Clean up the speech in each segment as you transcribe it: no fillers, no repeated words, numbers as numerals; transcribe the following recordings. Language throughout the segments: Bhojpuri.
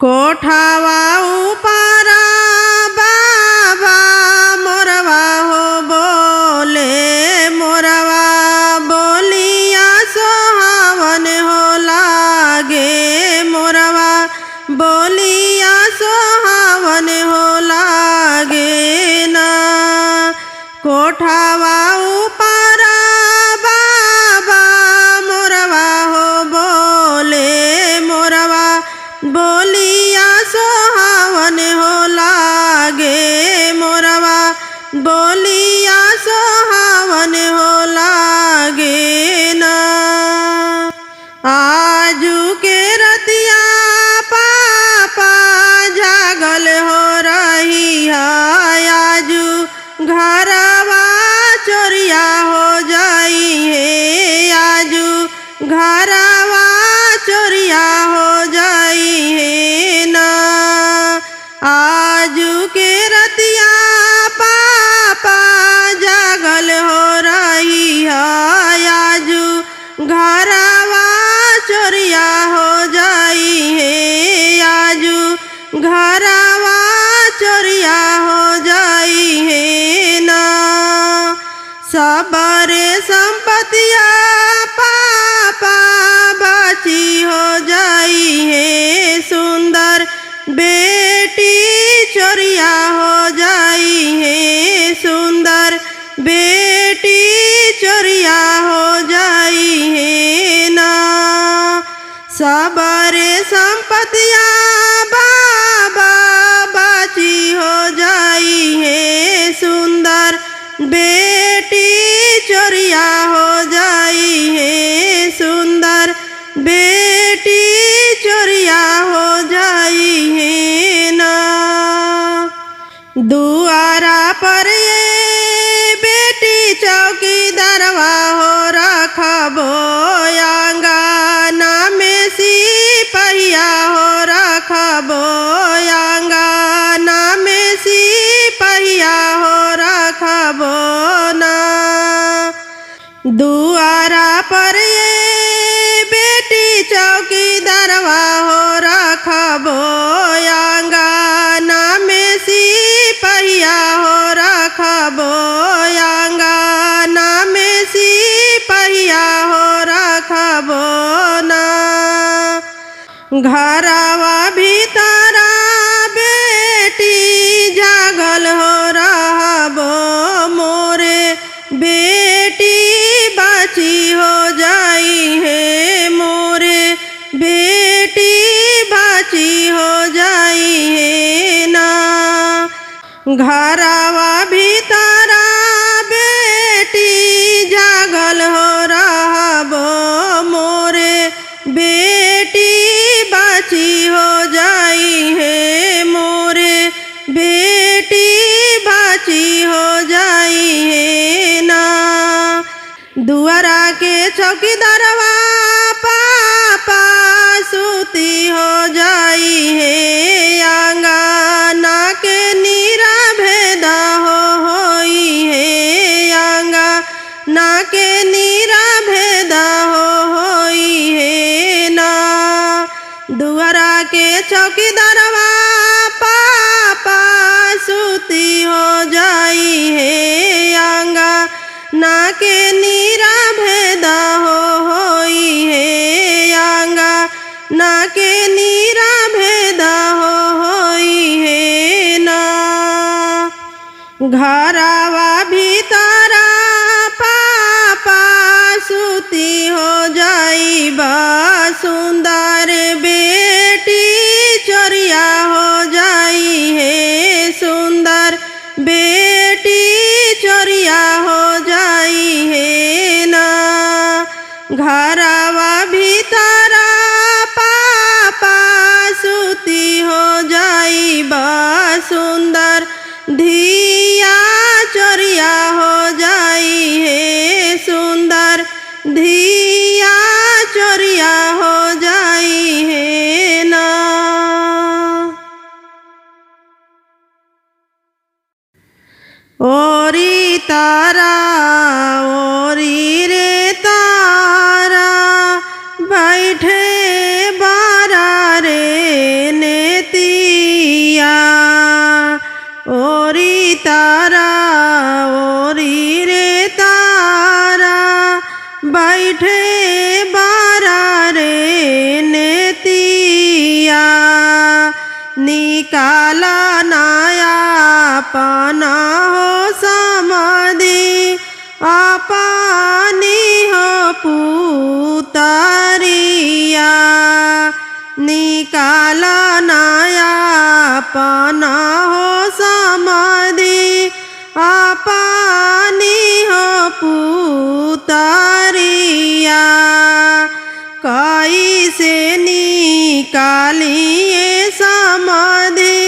कोठावा ऊपरा बाबा मोरवा हो बोले मोरवा बोलिया सोहावन हो लागे मोरवा बोलिया सोहावन हो लागे ना। कोठावा ऊपरा बाबा मोरवा हो बोले मोरवा बोलिया सोहावन हो लागे मोरवा बोलिया सोहावन हो लागे ना। आजू के रतिया पापा जागल हो रही है आजू घरवा चोरिया हो जाई है आजू घरवा चोरिया हो जाई है ना। आजू के रतिया पापा जागल हो रही है आजू घरवा चोरिया हो जाई है आजू घरवा चोरिया हो जाई है ना। सबरे संपत्तिया पापा बाची हो जाई है सुंदर बेटी चोरिया हो जाई है सुंदर बेटी चोरिया हो जाई है ना। सबरे संपत्तिया बाबा बाची हो जाई है सुंदर बेटी चोरिया हो जाई है सुंदर बेटी चोरिया हो जाई है ना। दुआरा पर ये बेटी चौकीदारवा हो रखबो आंगना में सिपहिया हो रखबो आंगना में सिपहिया हो रखबो ना। दुआरा पर ये बेटी चौकीदारवा हो रखबो आंगना में सिपहिया हो रखबो आंगना में सिपहिया हो रखबो ना। घरवा भीतरा बेटी जागल हो रहबो मोरे बेटी बाची हो जाई है मोरे बेटी बाची हो जाई है ना। घरवा भीतरा बेटी जागल हो रहबो मोरे बेटी बाची हो जाई है मोरे बेटी बाची हो जाई है ना। दुआरा के चौकीदारवा पापा सूती हो जाई है आंगना के नीरा भेदा होई है आंगना के नीरा भेदा होई है ना। दुआरा के चौकीदारवा पापा सूती हो जाई है आंगना के नीरा भेदा होई है आंगना के नीरा भेदा होई है ना। घरवा भीतरा पापा सूती हो जाई बा सुंदर बेटी चोरिया हो जाई है सुंदर बेटी चोरिया हो जाई है ना। घरवा भीतरा पापा सूती हो जाई बा सुंदर धिया चोरिया हो जाई है सुंदर धिया चोरिया हो जाई है ना। ओरी तारा ओरी रे तारा बैठे बारा रे ने निकाला नायापन हो समाधि अपनी हो पुतरिया निकाला नायापन हो समाधि अपनी हो पुतरिया कैसे निकालिए समाधि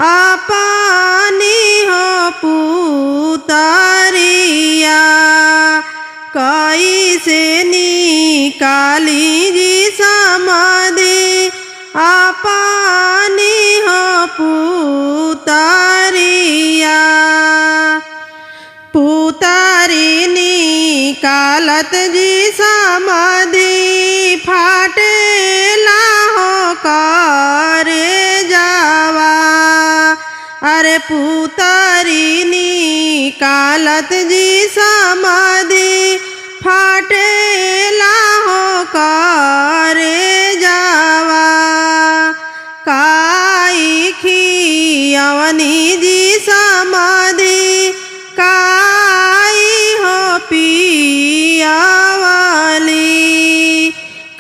अपनी हो पुतरिया कैसे निकाली जी समाधि अपनी हो पुतरिया पुतरी निकालत जी समाधि फाटेला हो करे जावा अरे पुतरी निकालत जी समाधि फाटेला हो करे जावा काई खियवनी जी समाधि काई हो पियावाली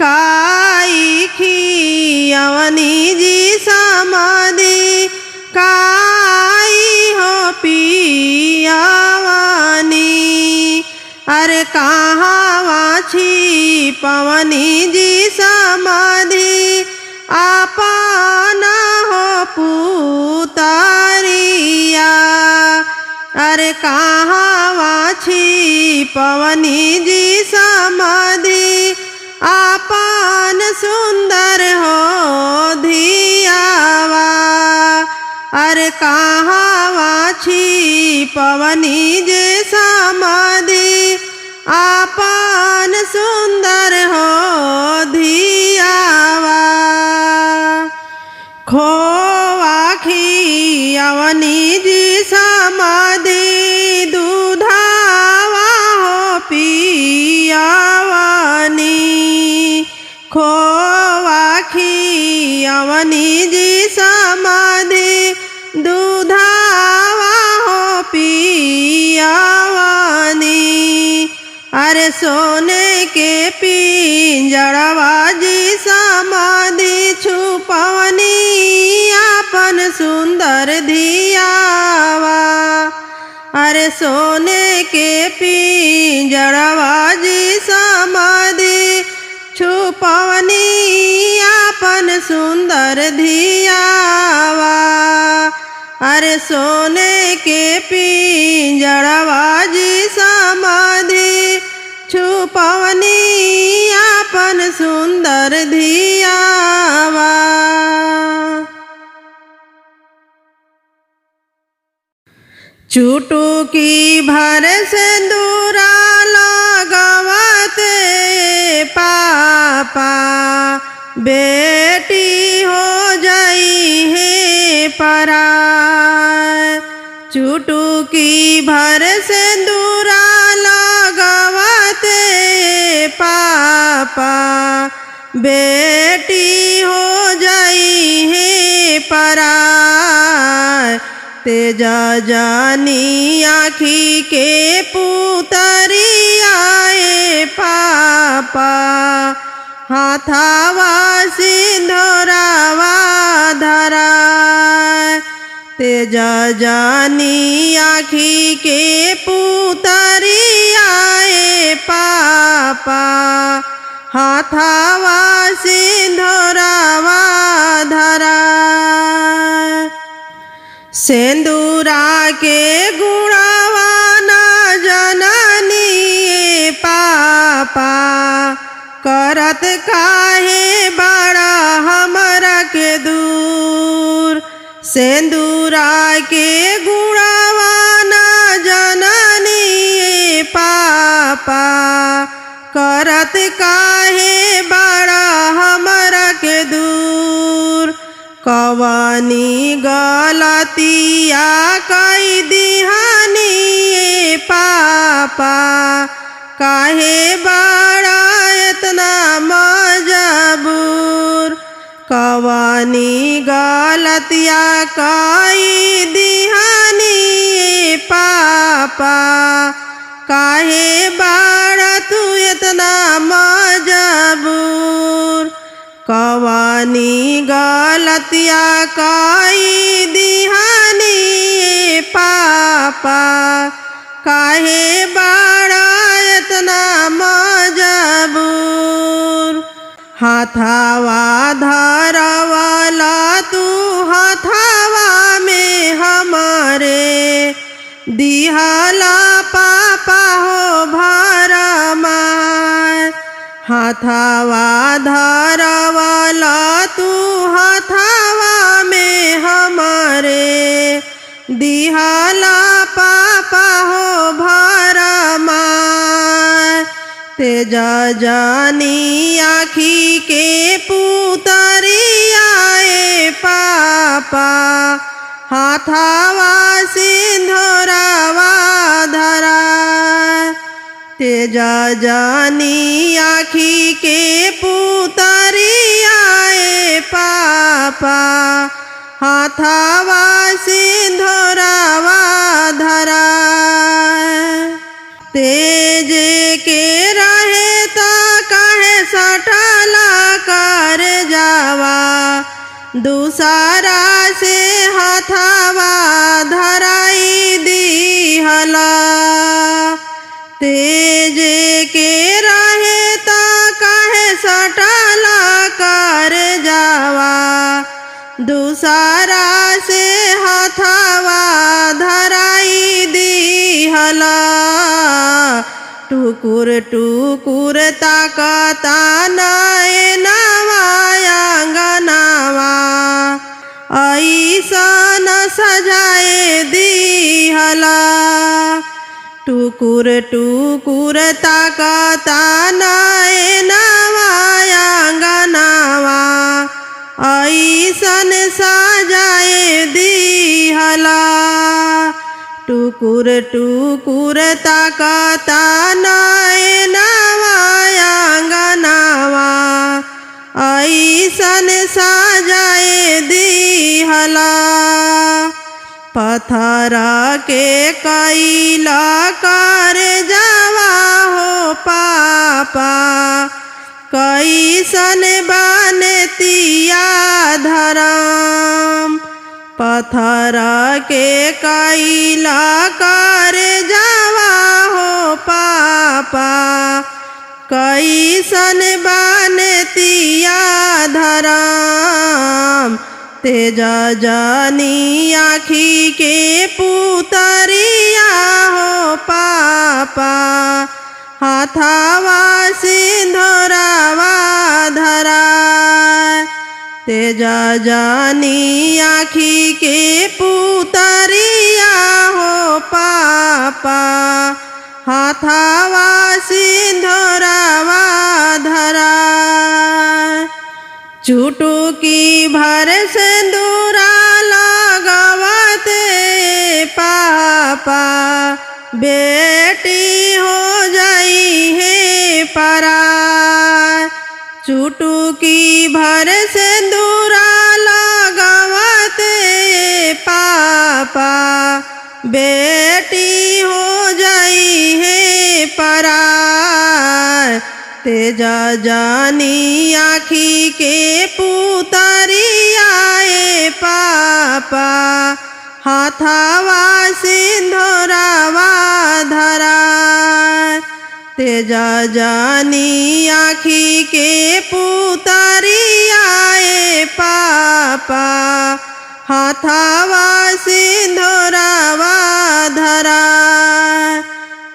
काई खियवनी जी समाधि काई हो पियावानी अरे कहाँ छिपवनी जी समाधि अपना हो पुतरिया अरे कहाँ छिपवनी जी समाधि अपन सुंदर हो धियावा अरे कहाँ छिपवनी जे समाधि अपन सुंदर हो धियावा खोवा खियवनी जी समाधि दूधावा हो पियावानी खोवा खियवनी जी समाधि दूधावा हो पियावानी अरे सोने के पिंजड़वा जी समाधि छुपवनी अपन सुंदर धियावा अरे सोने के पिंजड़वा जी समाधि छुपवनी अपन सुंदर धियावा अरे सोने के पिंजड़वा जी समाधि छुपवनी अपन सुंदर धियावा चुटुकी भर सिंदूरा लगवते पापा बेटी हो जाई है पराय चुटुकी भर सिंदूरा लगवते पापा बेटी हो जाई है पराय तेजा जानी आँखी के पुतरी आए पापा हाथावा सिंधोरावा धरा तेजा जानी आँखी के पुतरी आए पापा हाथावा सिंधोरावा धरा सेंदूरा के गुणावा न जननी पापा करत काहे बड़ा हमरा के दूर सेंदूरा के गुणावा न जननी पापा करत काहे बड़ा हमरा के दूर कवानी गलतिया कई दिहानी पापा काहे बड़ा इतना मजबूर कवनी गलतिया कई दिहानी पापा काहे बाड़ा तू इतना मजबूर। कवनी गलतिया कई दिहानी पापा काहे बाड़ा इतना मजबूर। हाथावा धरवाला तू हाथावा में हमारे दिहाला पापा हो भरमाए। हाथावा धरवाला तू हाथावा में हमारे दिहाला पापा हो भरमाए। तेज जानी आखी के पुतरियाए पापा हाथावा सिंधोरावा धरा। तेज जानी आखी के पुतरियाए पापा हाथावा सिंधोरावा धरा। तेज के रहे ता काहे सटला कर जावा दूसरा से हाथावा धराई दिहला। तेज के रहे ता काहे सटला कर जावा दूसरा से हाथावा धराई दिहला। टुकुर टुकुर ताकता नयनवा आंगनवा ऐसन सजाए दिहला। टुकुर टुकुर ताकता नयनवा आंगनवा ऐसन सजाए दिहला। टुकुर टुकुर ताकता नयनवा आंगनवा ऐसन सजाए दिहला। पत्थर के कैला कर जावा हो पापा कैसन बनतिया धरम। पत्थर के कैला कर जावा हो पापा कैसन बनतिया धरम। तेज जानी आखी के पुतरिया हो पापा हाथावा सिंधोरावा धरा। तेज जानी आखी के पुतरिया हो पापा हाथावा सिंधोरावा धरा। चुटुकी भर सिंदूरा लगावते पापा बेटी हो जाई है पराय। चुटुकी भर सिंदूरा लगावते पापा बेटी हो जाई है पराय। तेज जानी आखी के पुतरियाए पापा हाथावा सिंधोरावा धरा। तेज जानी आखी के पुतरियाए पापा हाथावा सिंधोरावा धरा।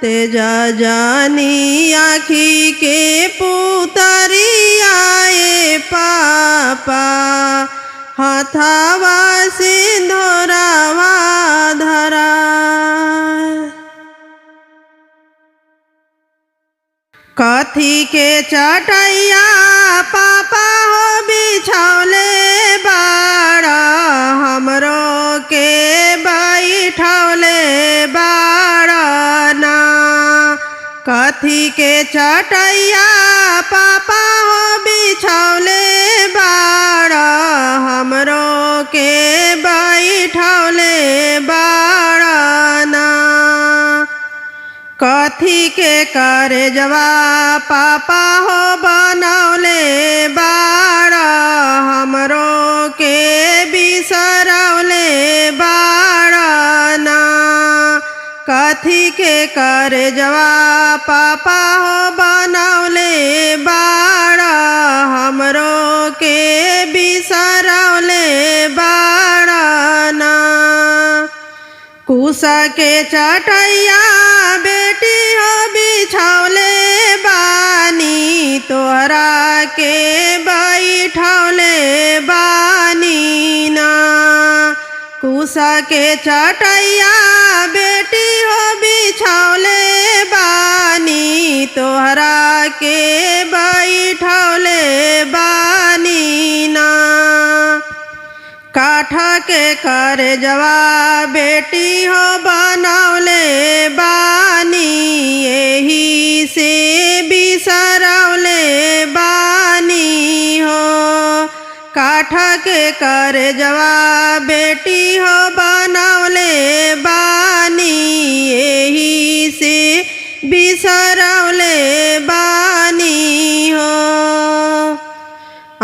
तेज जानी आखी के पुतरियाए पापा हाथावा सिंधोरावा धरा। कथी के चटैया पापा हो बिछौले बाड़ा हमरो के बैठौले बाड़ा ना। कथी के चटैया पापा हो बिछौले बाड़ा हमरो के बैठौले बाड़ा ना। कथी के करजवा पापा हो बनौले बाड़ा हमरो के बिसरौले बाड़ा ना। कथी के करजवा पापा हो बनौले बाड़ा हमरो के बिसरौले बाड़ा ना। कुसा के चटैया बेटी हो बिछौले बानी तोहरा के बैठौले बानी ना। कुसा के चटैया बेटी हो बिछौले बानी तोहरा के बैठौले बानी ना। काठ के करजवा बेटी हो बनौले बानी यही से बिसरौले बानी हो। काठ के करजवा बेटी हो बनौले बानी यही से बिसरौले बानी हो।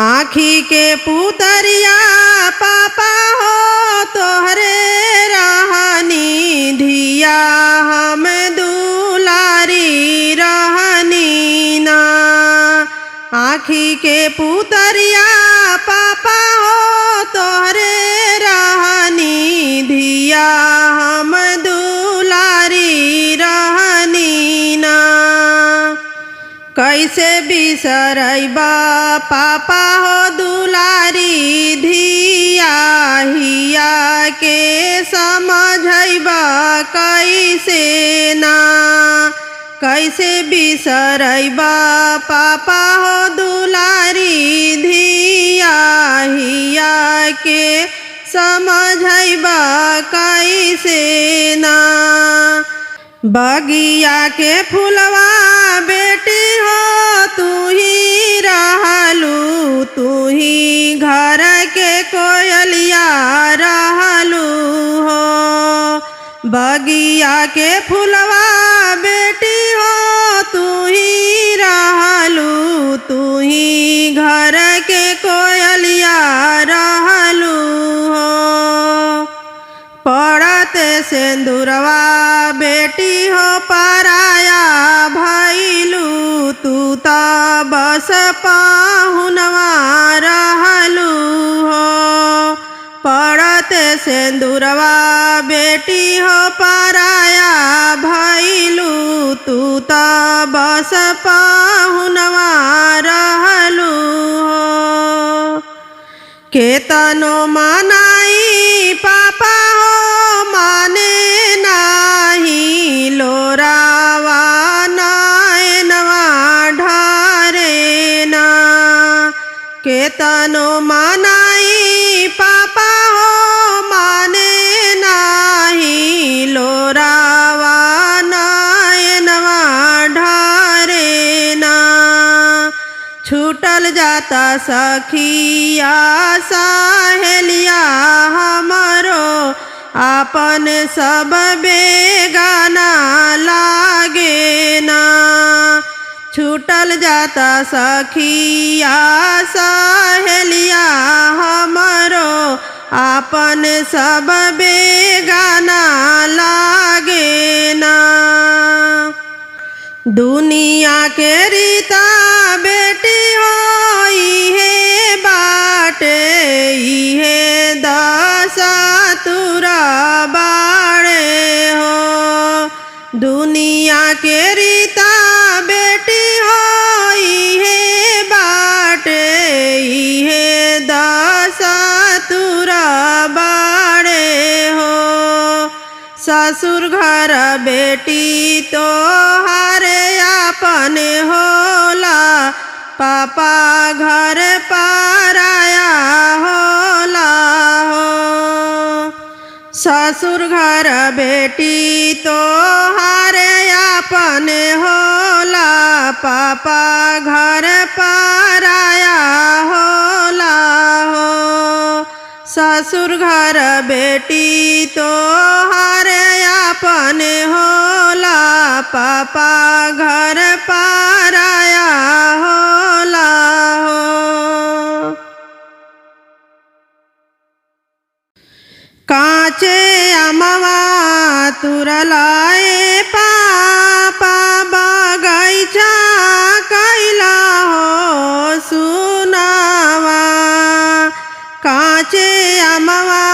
आँखी के पुतरिया पापा हो तोहरे रहनी धिया हम दुलारी रहनी ना। आँखी के पुतरिया पापा हो तोहरे रहनी धिया हम दुलारी रहनी ना। कैसे बिसरैबा पापा हो दुलारी धिया हिया के समझैबा कैसे ना। कैसे बिसरैबा पापा हो दुलारी धिया हिया के समझैबा कैसे ना। बगिया के फुलवा बेटी हो तू ही रहलू तू ही घर के कोयलिया रहलू हो। बगिया के फुलवा बेटी हो तू ही रहलू तू ही घर के कोयलिया रहलू हो। पड़त सिंदूरवा बेटी हो पराया भैलू तू त बस पाहुनवा रहलू हो। पड़त सिंदूरवा बेटी हो पराया भैलू तू त बस पाहुनवा रहलू हो। केतनो मनाई पापा हो माने नाही लोरावा नयनवा ढारे ना। केतनो मनाई पापा हो माने नाही लोरावा नयनवा ढारे ना। छूटल जाता सखिया सहेलिया हमरो आपन सब बेगाना लागे ना। छूटल जाता सखिया सहेलिया हमरो आपन सब बेगाना लागे ना। दुनिया के रीता बेटी हो इहे बाटे इहे दशा तुरा बाड़े हो। दुनिया के रीता बेटी हो इहे बाटे इहे दशा तुरा बाड़े हो। ससुर घर बेटी तो हारे आपन होला पापा घर पराया होला हो। ससुर घर बेटी तो हारे आपन होला पापा घर पराया होला हो। ससुर घर बेटी तो हरे अपने होला पापा घर पराया होला हो। काचे अमवा तुरलाए पापा बगैचा कैला हो सुनावा। काचे अमवा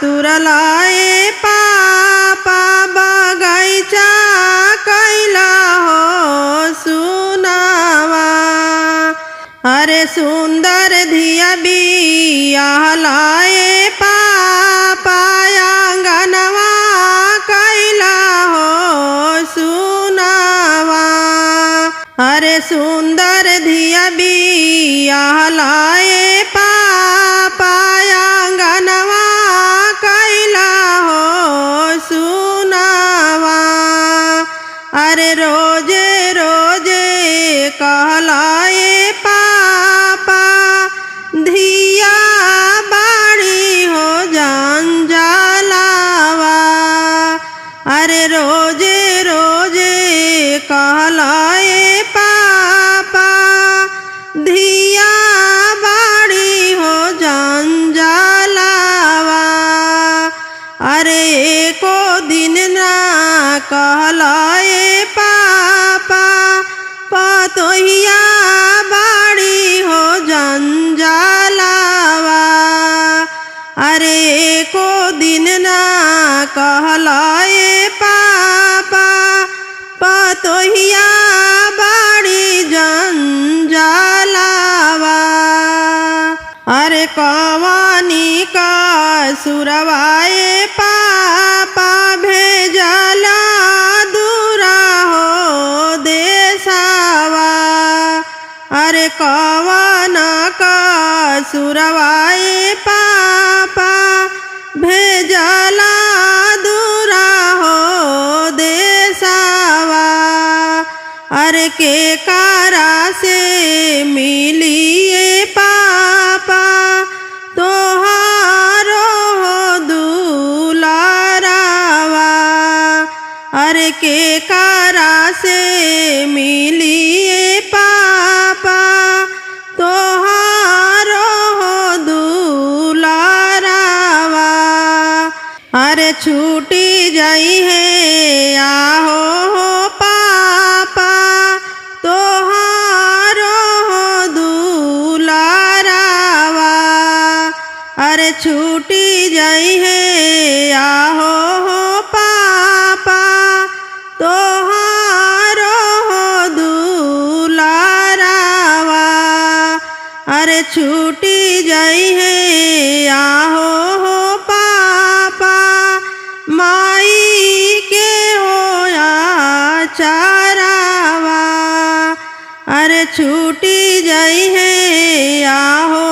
तुरलाए पापा बगैचा कैला हो सुनावा। अरे सुंदर धिया बिया लाए पापा आंगनवा कैला हो सुनावा। अरे सुंदर धिया बिया लाए पापा आंगनवा कैला हो सुनावा। अरे रोजे रोजे कहलाए पापा धिया बाड़ी हो जंजालावा। अरे रोजे रोजे कहलाए पापा धिया बाड़ी हो जंजालावा। अरे एको दिन ना कहलाए पापा पतोहिया बाड़ी हो जंजालावा। अरे एको दिन ना कहलाए पापा पतोहिया बाड़ी जंजालावा। अरे कवानी का सुरवाए पापा भेजला दूरा हो देसावा। अरे कवन का सुरवाए पापा भेजला दूरा हो देसावा। अरे के कारा से मिलिए पापा तोहारो हो दुलारावा। अरे के कारा से मिलिए पापा तोहारो हो दुलारावा। अरे छूटी जाई है आहो हो पापा तोहारो हो दुलारावा। अरे छूटी जाई है आहो हो पापा तोहारो हो दुलारावा। अरे छूटी जाई है आहो हो पापा माई के होया चारावा। अरे छूटी जाई है आहो